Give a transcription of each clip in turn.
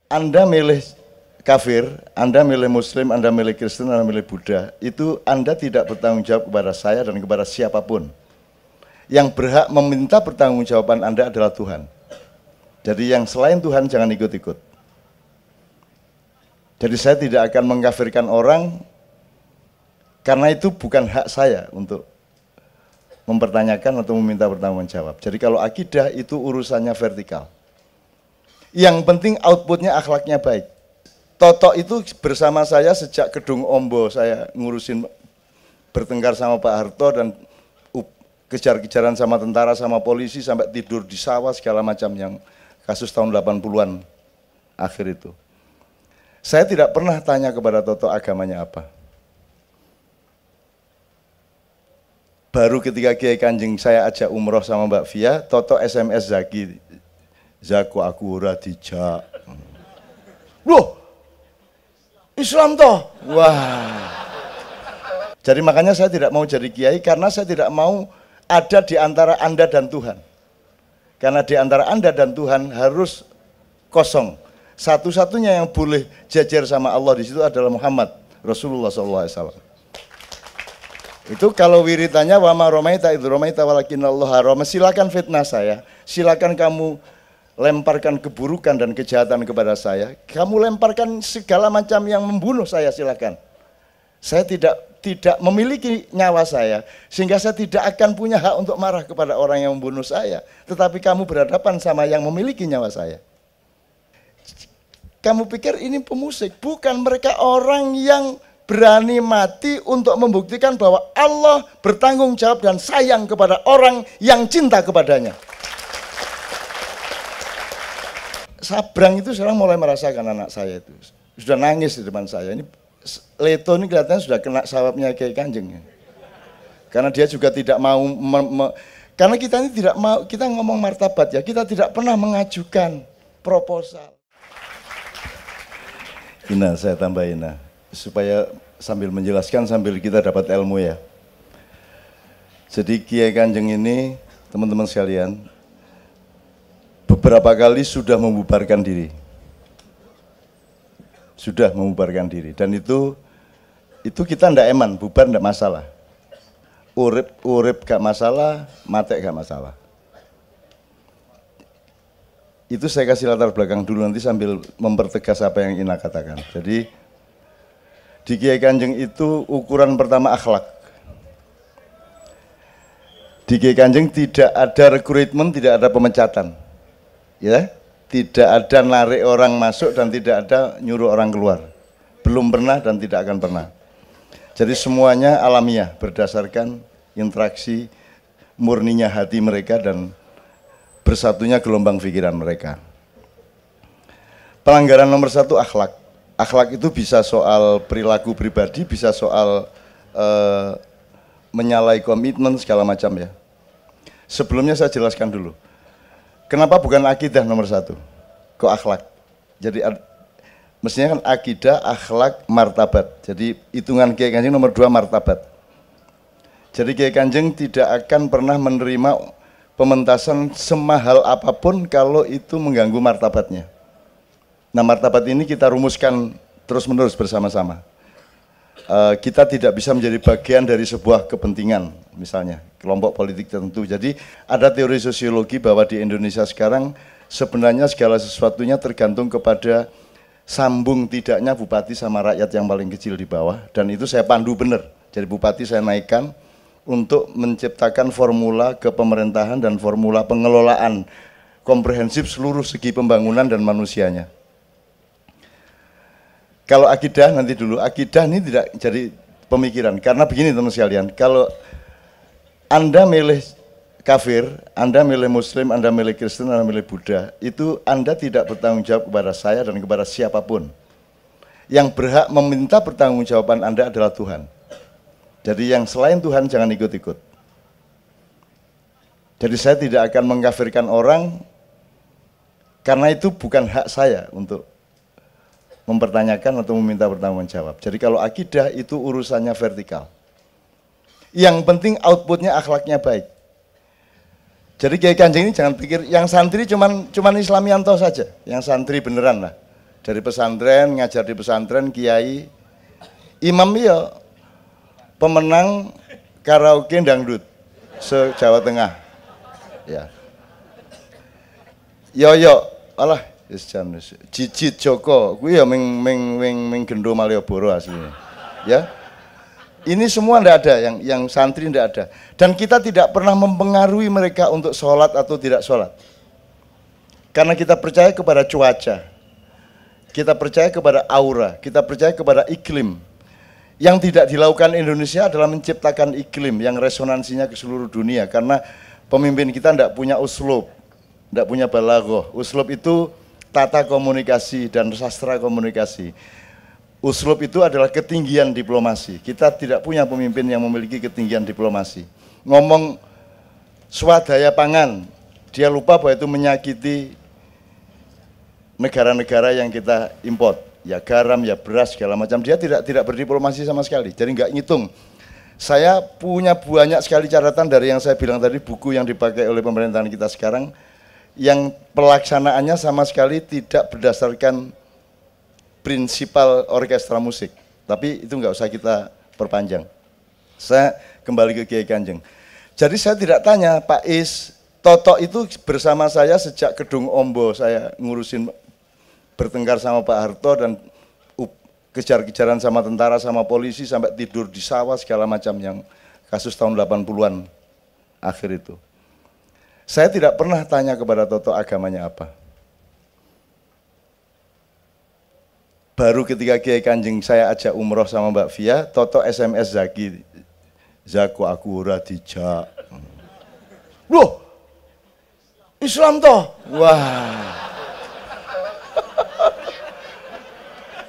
Anda milih kafir, Anda milih Muslim, Anda milih Kristen, Anda milih Buddha, itu Anda tidak bertanggung jawab kepada saya dan kepada siapapun. Yang berhak meminta pertanggungjawaban Anda adalah Tuhan. Jadi yang selain Tuhan jangan ikut-ikut. Jadi saya tidak akan mengkafirkan orang, karena itu bukan hak saya untuk mempertanyakan atau meminta pertanggungjawab. Jadi kalau akidah itu urusannya vertikal. Yang penting outputnya akhlaknya baik. Toto itu bersama saya sejak Gedung Ombo, saya ngurusin bertengkar sama Pak Harto dan kejar-kejaran sama tentara sama polisi sampai tidur di sawah segala macam yang kasus tahun 80-an akhir itu. Saya tidak pernah tanya kepada Toto agamanya apa. Baru ketika Kiai Kanjeng saya ajak umroh sama Mbak Via, Toto SMS Zaki, Zaku aku ora dijak. Loh, Islam toh? Wah. Jadi makanya saya tidak mau jadi kiai karena saya tidak mau ada di antara Anda dan Tuhan. Karena di antara Anda dan Tuhan harus kosong. Satu-satunya yang boleh jajar sama Allah di situ adalah Muhammad Rasulullah SAW. Itu kalau wiritannya wama romaita itu romaita walakinallahu harama, silakan fitnah saya, silakan kamu lemparkan keburukan dan kejahatan kepada saya, kamu lemparkan segala macam yang membunuh saya, silakan. Saya tidak memiliki nyawa saya, sehingga saya tidak akan punya hak untuk marah kepada orang yang membunuh saya, tetapi kamu berhadapan sama yang memiliki nyawa saya. Kamu pikir ini pemusik? Bukan, mereka orang yang berani mati untuk membuktikan bahwa Allah bertanggung jawab dan sayang kepada orang yang cinta kepadanya. Sabrang itu sekarang mulai merasakan anak saya itu. Sudah nangis di depan saya. Ini Leto ini kelihatannya sudah kena sawapnya Kiai Kanjeng. Karena dia juga tidak mau, karena kita ini tidak mau, kita ngomong martabat ya, kita tidak pernah mengajukan proposal. Ina, saya tambahin Ina, supaya sambil menjelaskan sambil kita dapat ilmu ya. Jadi Kiai Kanjeng ini, teman-teman sekalian, beberapa kali sudah membubarkan diri. Sudah membubarkan diri. Dan itu kita ndak eman, bubar ndak masalah. Urip gak masalah, mati gak masalah. Itu saya kasih latar belakang dulu nanti sambil mempertegas apa yang Ina katakan. Jadi di Kiai Kanjeng itu ukuran pertama akhlak. Di Kiai Kanjeng tidak ada rekrutmen, tidak ada pemecatan. Ya, tidak ada narik orang masuk dan tidak ada nyuruh orang keluar. Belum pernah dan tidak akan pernah. Jadi semuanya alamiah berdasarkan interaksi murninya hati mereka dan bersatunya gelombang pikiran mereka. Pelanggaran nomor 1 akhlak. Akhlak itu bisa soal perilaku pribadi, bisa soal menyalahi komitmen segala macam ya. Sebelumnya saya jelaskan dulu. Kenapa bukan akidah nomor 1? Kok akhlak? Jadi mestinya kan akidah, akhlak, martabat. Jadi hitungan Kiai Kanjeng nomor 2 martabat. Jadi Kiai Kanjeng tidak akan pernah menerima pementasan semahal apapun kalau itu mengganggu martabatnya. Nah, martabat ini kita rumuskan terus-menerus bersama-sama. Kita tidak bisa menjadi bagian dari sebuah kepentingan, misalnya kelompok politik tertentu. Jadi ada teori sosiologi bahwa di Indonesia sekarang sebenarnya segala sesuatunya tergantung kepada sambung tidaknya bupati sama rakyat yang paling kecil di bawah. Dan itu saya pandu benar. Jadi bupati saya naikkan untuk menciptakan formula kepemerintahan dan formula pengelolaan komprehensif seluruh segi pembangunan dan manusianya. Kalau akidah nanti dulu, akidah ini tidak jadi pemikiran. Karena begini teman sekalian, kalau Anda milih kafir, Anda milih Muslim, Anda milih Kristen, Anda milih Buddha, itu Anda tidak bertanggung jawab kepada saya dan kepada siapapun. Yang berhak meminta pertanggungjawaban Anda adalah Tuhan. Jadi yang selain Tuhan jangan ikut-ikut. Jadi saya tidak akan mengkafirkan orang, karena itu bukan hak saya untuk mempertanyakan atau meminta pertanggungjawab. Jadi kalau akidah itu urusannya vertikal. Yang penting outputnya akhlaknya baik. Jadi Kiai Kanjeng ini jangan pikir yang santri cuman Islamianto saja, yang santri beneran lah. Dari pesantren, ngajar di pesantren, kiai. Imam ya pemenang karaoke dangdut se-Jawa Tengah. Ya. Yo, alah, Jijit Joko, gue ya ming Gendo Malioboro aslinya. Ya. Ini semua ndak ada, yang santri ndak ada. Dan kita tidak pernah mempengaruhi mereka untuk sholat atau tidak sholat. Karena kita percaya kepada cuaca. Kita percaya kepada aura, kita percaya kepada iklim. Yang tidak dilakukan Indonesia adalah menciptakan iklim yang resonansinya ke seluruh dunia. Karena pemimpin kita ndak punya uslub. Tidak punya balaghah. Uslub itu tata komunikasi dan sastra komunikasi. Uslub itu adalah ketinggian diplomasi. Kita tidak punya pemimpin yang memiliki ketinggian diplomasi. Ngomong swadaya pangan, dia lupa bahwa itu menyakiti negara-negara yang kita import. Ya garam, ya beras, segala macam. Dia tidak berdiplomasi sama sekali. Jadi nggak ngitung. Saya punya banyak sekali catatan dari yang saya bilang tadi, buku yang dipakai oleh pemerintahan kita sekarang, yang pelaksanaannya sama sekali tidak berdasarkan prinsipal orkestra musik. Tapi itu nggak usah kita perpanjang. Saya kembali ke Kiai Kanjeng. Jadi saya tidak tanya, Pak Is, Toto itu bersama saya sejak Gedung Ombo, saya ngurusin bertengkar sama Pak Harto dan kejar-kejaran sama tentara, sama polisi, sampai tidur di sawah segala macam yang kasus tahun 80-an akhir itu. Saya tidak pernah tanya kepada Toto agamanya apa. Baru ketika Kiai Kanjeng saya ajak umroh sama Mbak Via, Toto SMS Zaki, Zaku aku ora dijak. Loh, Islam toh? Wah.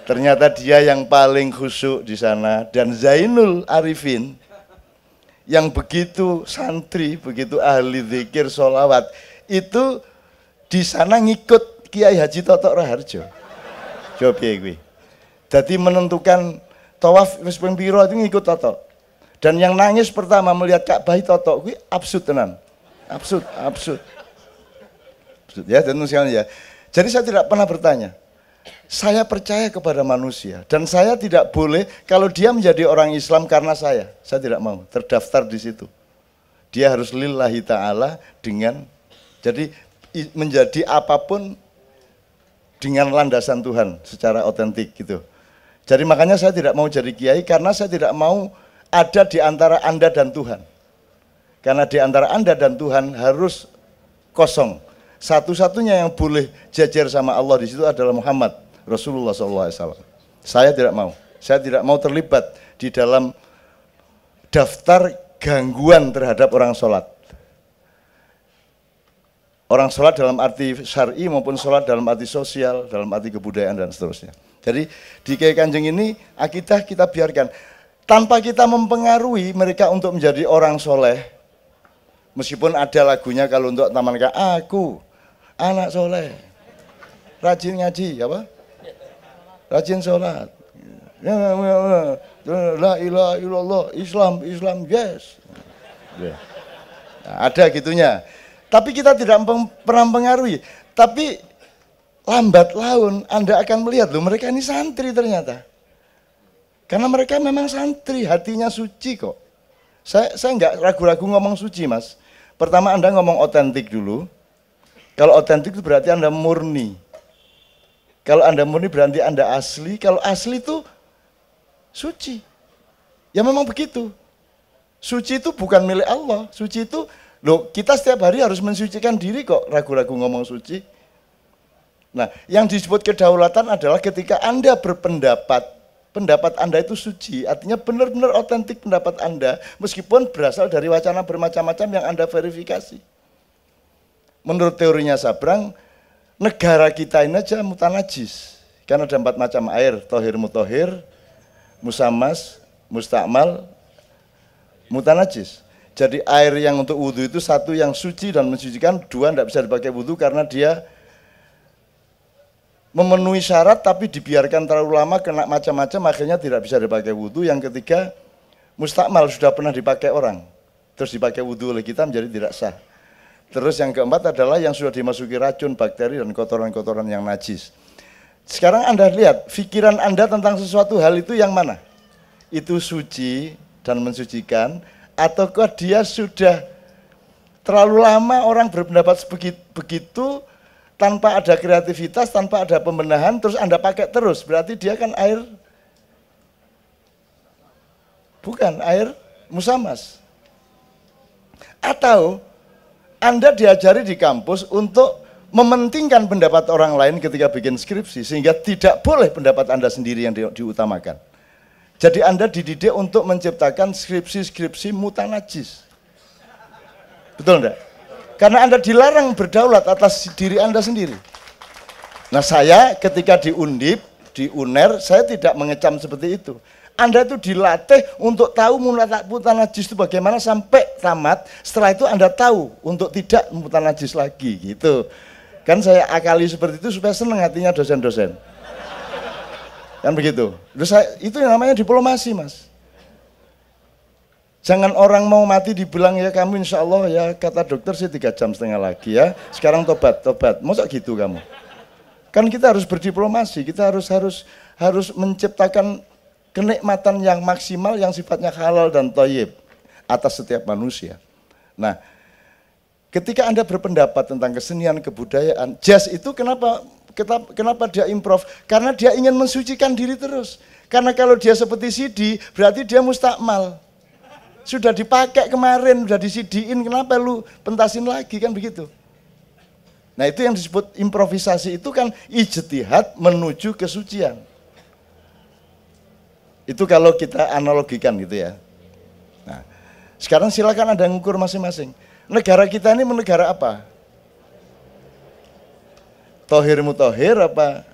Ternyata dia yang paling khusyuk di sana, dan Zainul Arifin yang begitu santri, begitu ahli zikir, sholawat, itu di sana ngikut Kiai Haji Toto Raharjo. Coba gue. Jadi menentukan tawaf wis ping pira itu ngikut Toto. Dan yang nangis pertama melihat Ka'bah Toto, gue absurd tenan. Absurd. Ya, dan sekalian ya. Jadi saya tidak pernah bertanya. Saya percaya kepada manusia dan saya tidak boleh kalau dia menjadi orang Islam karena saya tidak mau terdaftar di situ. Dia harus lillahi ta'ala dengan, jadi menjadi apapun dengan landasan Tuhan secara otentik gitu. Jadi makanya saya tidak mau jadi kiai karena saya tidak mau ada di antara Anda dan Tuhan. Karena di antara Anda dan Tuhan harus kosong. Satu-satunya yang boleh jajar sama Allah di situ adalah Muhammad Rasulullah SAW. Saya tidak mau terlibat di dalam daftar gangguan terhadap orang sholat. Orang sholat dalam arti syar'i maupun sholat dalam arti sosial, dalam arti kebudayaan dan seterusnya. Jadi di Kiai Kanjeng ini akidah kita biarkan tanpa kita mempengaruhi mereka untuk menjadi orang soleh. Meskipun ada lagunya kalau untuk taman aku anak soleh, rajin ngaji, apa? Rajin sholat. La ilaha illallah, Islam, yes. Nah, ada gitunya. Tapi kita tidak pernah mempengaruhi. Tapi lambat laun Anda akan melihat loh, mereka ini santri ternyata. Karena mereka memang santri, hatinya suci kok. Saya nggak ragu-ragu ngomong suci, Mas. Pertama Anda ngomong otentik dulu. Kalau otentik itu berarti Anda murni. Kalau Anda murni berarti Anda asli. Kalau asli itu suci. Ya memang begitu. Suci itu bukan milik Allah. Suci itu, loh kita setiap hari harus mensucikan diri kok. Ragu-ragu ngomong suci. Nah, yang disebut kedaulatan adalah ketika Anda berpendapat, pendapat Anda itu suci. Artinya benar-benar otentik pendapat Anda. Meskipun berasal dari wacana bermacam-macam yang Anda verifikasi. Menurut teorinya Sabrang, negara kita ini aja mutanajis. Karena ada 4 macam air, tohir mutohir, musamas, mustakmal, mutanajis. Jadi air yang untuk wudhu itu satu yang suci dan mensucikan, 2 tidak bisa dipakai wudhu karena dia memenuhi syarat tapi dibiarkan terlalu lama kena macam-macam akhirnya tidak bisa dipakai wudhu. Yang ketiga, mustakmal sudah pernah dipakai orang, terus dipakai wudhu oleh kita menjadi tidak sah. Terus yang keempat adalah yang sudah dimasuki racun, bakteri dan kotoran-kotoran yang najis. Sekarang Anda lihat, pikiran Anda tentang sesuatu hal itu yang mana? Itu suci dan mensucikan, ataukah dia sudah terlalu lama orang berpendapat begitu tanpa ada kreativitas, tanpa ada pembenahan, terus Anda pakai terus, berarti dia kan air, bukan air musamas. Atau Anda diajari di kampus untuk mementingkan pendapat orang lain ketika bikin skripsi, sehingga tidak boleh pendapat Anda sendiri yang diutamakan. Jadi Anda dididik untuk menciptakan skripsi-skripsi mutanajis. Betul enggak? Karena Anda dilarang berdaulat atas diri Anda sendiri. Nah, saya ketika di Undip, di UNER, saya tidak mengecam seperti itu. Anda itu dilatih untuk tahu mutanajis itu bagaimana sampai tamat. Setelah itu Anda tahu untuk tidak mutanajis lagi, gitu. Kan saya akali seperti itu supaya senang hatinya dosen-dosen. Kan begitu. Itu yang namanya diplomasi, Mas. Jangan orang mau mati dibilang ya kamu insya Allah ya kata dokter sih 3,5 jam lagi ya. Sekarang tobat. Masa gitu kamu? Kan kita harus berdiplomasi, kita harus menciptakan kenikmatan yang maksimal yang sifatnya halal dan thayyib atas setiap manusia. Nah, ketika Anda berpendapat tentang kesenian, kebudayaan, jazz itu kenapa dia improv? Karena dia ingin mensucikan diri terus. Karena kalau dia seperti CD, berarti dia mustakmal. Sudah dipakai kemarin, sudah di-CD-in, kenapa lu pentasin lagi, kan begitu. Nah, itu yang disebut improvisasi, itu kan ijtihad menuju kesucian. Itu kalau kita analogikan gitu ya. Nah, sekarang silakan Anda ngukur masing-masing. Negara kita ini negara apa? Tohir mutohir apa?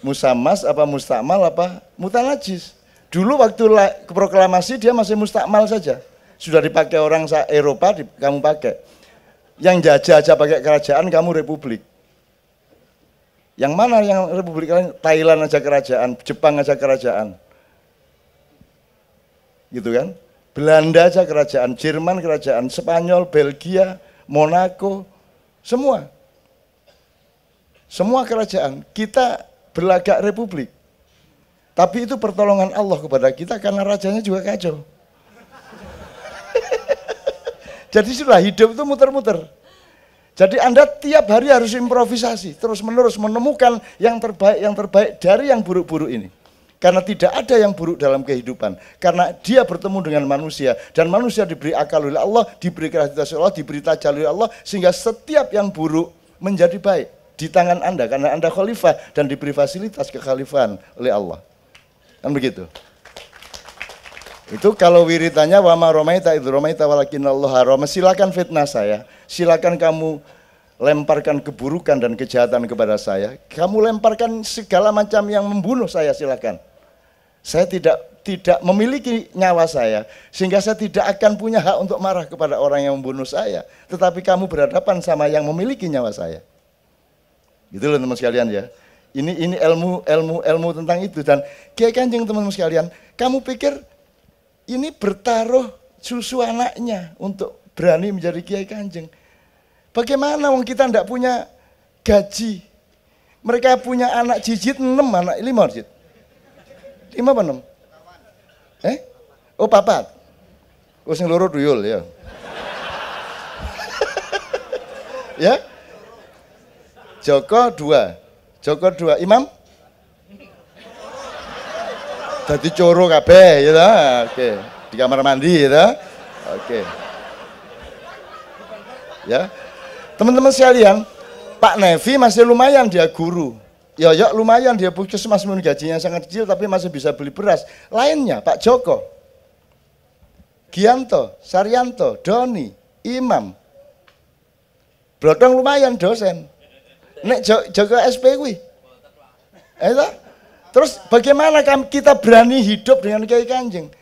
Musamas apa mustakmal apa mutanajis? Dulu waktu proklamasi dia masih mustakmal saja. Sudah dipakai orang Eropa, kamu pakai. Yang jajah aja pakai kerajaan, kamu republik. Yang mana yang republik lain? Thailand aja kerajaan, Jepang aja kerajaan. Gitu kan? Belanda aja kerajaan, Jerman kerajaan, Spanyol, Belgia, Monaco, semua. Semua kerajaan. Kita berlagak republik. Tapi itu pertolongan Allah kepada kita karena rajanya juga kacau. Jadi sudah hidup itu muter-muter. Jadi Anda tiap hari harus improvisasi, terus-menerus menemukan yang terbaik dari yang buruk-buruk ini. Karena tidak ada yang buruk dalam kehidupan. Karena dia bertemu dengan manusia. Dan manusia diberi akal oleh Allah, diberi kreativitas oleh Allah, diberi tajalli oleh Allah. Sehingga setiap yang buruk menjadi baik di tangan Anda. Karena Anda khalifah dan diberi fasilitas kekhalifahan oleh Allah. Kan begitu. Itu kalau wiritannya wa ma romaita idh romaita walakinallahu harama. Silakan fitnah saya, silakan kamu lemparkan keburukan dan kejahatan kepada saya. Kamu lemparkan segala macam yang membunuh saya, silakan. Saya tidak memiliki nyawa saya, sehingga saya tidak akan punya hak untuk marah kepada orang yang membunuh saya. Tetapi kamu berhadapan sama yang memiliki nyawa saya. Gitu loh teman sekalian ya. Ini ilmu tentang itu. Dan Kiai Kanjeng teman-teman sekalian, kamu pikir ini bertaruh susu anaknya untuk berani menjadi Kiai Kanjeng. Bagaimana wong kita tidak punya gaji? Mereka punya anak jijit 6, anak 5 jijit. 5 apa 6? Oh 4. Oh sing loro duyul ya. Ya. Joko 2, Imam? Dadi coro kabeh ya ta. Oke, di kamar mandi ya ta. Oke. Ya. Teman-teman sekalian, Pak Nevi masih lumayan dia guru. Ya lumayan dia puskesmas gajinya sangat kecil tapi masih bisa beli beras. Lainnya Pak Joko, Gianto, Saryanto, Doni, Imam. Blodong lumayan dosen. Nek Joko SP kuwi. Terus bagaimana kita berani hidup dengan Kiai Kanjeng?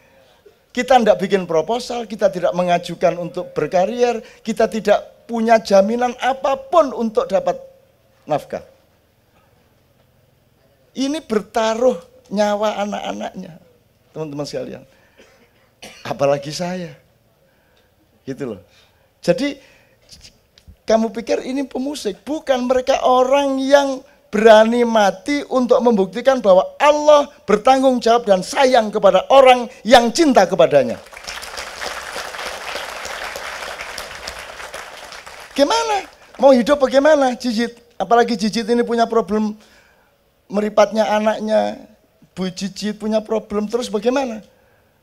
Kita tidak bikin proposal, kita tidak mengajukan untuk berkarier, kita tidak punya jaminan apapun untuk dapat nafkah. Ini bertaruh nyawa anak-anaknya, teman-teman sekalian. Apalagi saya. Gitu loh. Jadi kamu pikir ini pemusik, bukan, mereka orang yang berani mati untuk membuktikan bahwa Allah bertanggung jawab dan sayang kepada orang yang cinta kepadanya. Gimana? Mau hidup bagaimana Jijit? Apalagi Jijit ini punya problem meripatnya anaknya, Bu Jijit punya problem, terus bagaimana?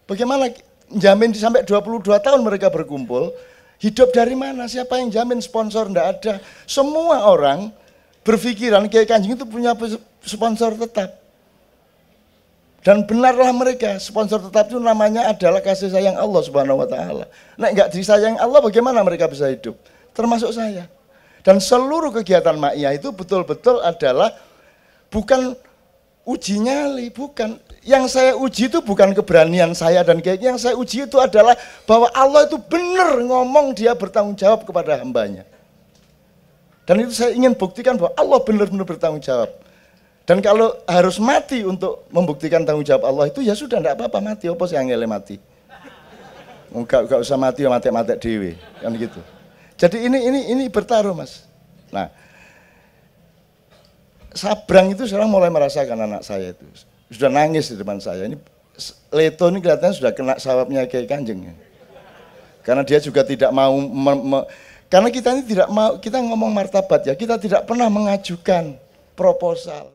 Bagaimana jamin sampai 22 tahun mereka berkumpul, hidup dari mana? Siapa yang jamin? Sponsor enggak ada. Semua orang berpikiran Kiai Kanjeng itu punya sponsor tetap. Dan benarlah mereka, sponsor tetap itu namanya adalah kasih sayang Allah Subhanahu wa taala. Nek enggak disayang Allah, bagaimana mereka bisa hidup? Termasuk saya. Dan seluruh kegiatan Ma'iyah itu betul-betul adalah bukan uji nyali, bukan. Yang saya uji itu bukan keberanian saya dan kayak yang saya uji itu adalah bahwa Allah itu benar ngomong, dia bertanggung jawab kepada hambanya. Dan itu saya ingin buktikan bahwa Allah benar-benar bertanggung jawab. Dan kalau harus mati untuk membuktikan tanggung jawab Allah itu, ya sudah, enggak apa-apa mati, apa sih angele mati. Enggak usah mati, mati dewe, kan gitu. Jadi ini bertaruh, Mas. Nah, Sabrang itu sekarang mulai merasakan anak saya itu. Sudah nangis di depan saya. Ini Leto ini kelihatannya sudah kena sawapnya Kiai Kanjeng. Karena dia juga tidak mau, karena kita ini tidak mau, kita ngomong martabat ya, kita tidak pernah mengajukan proposal.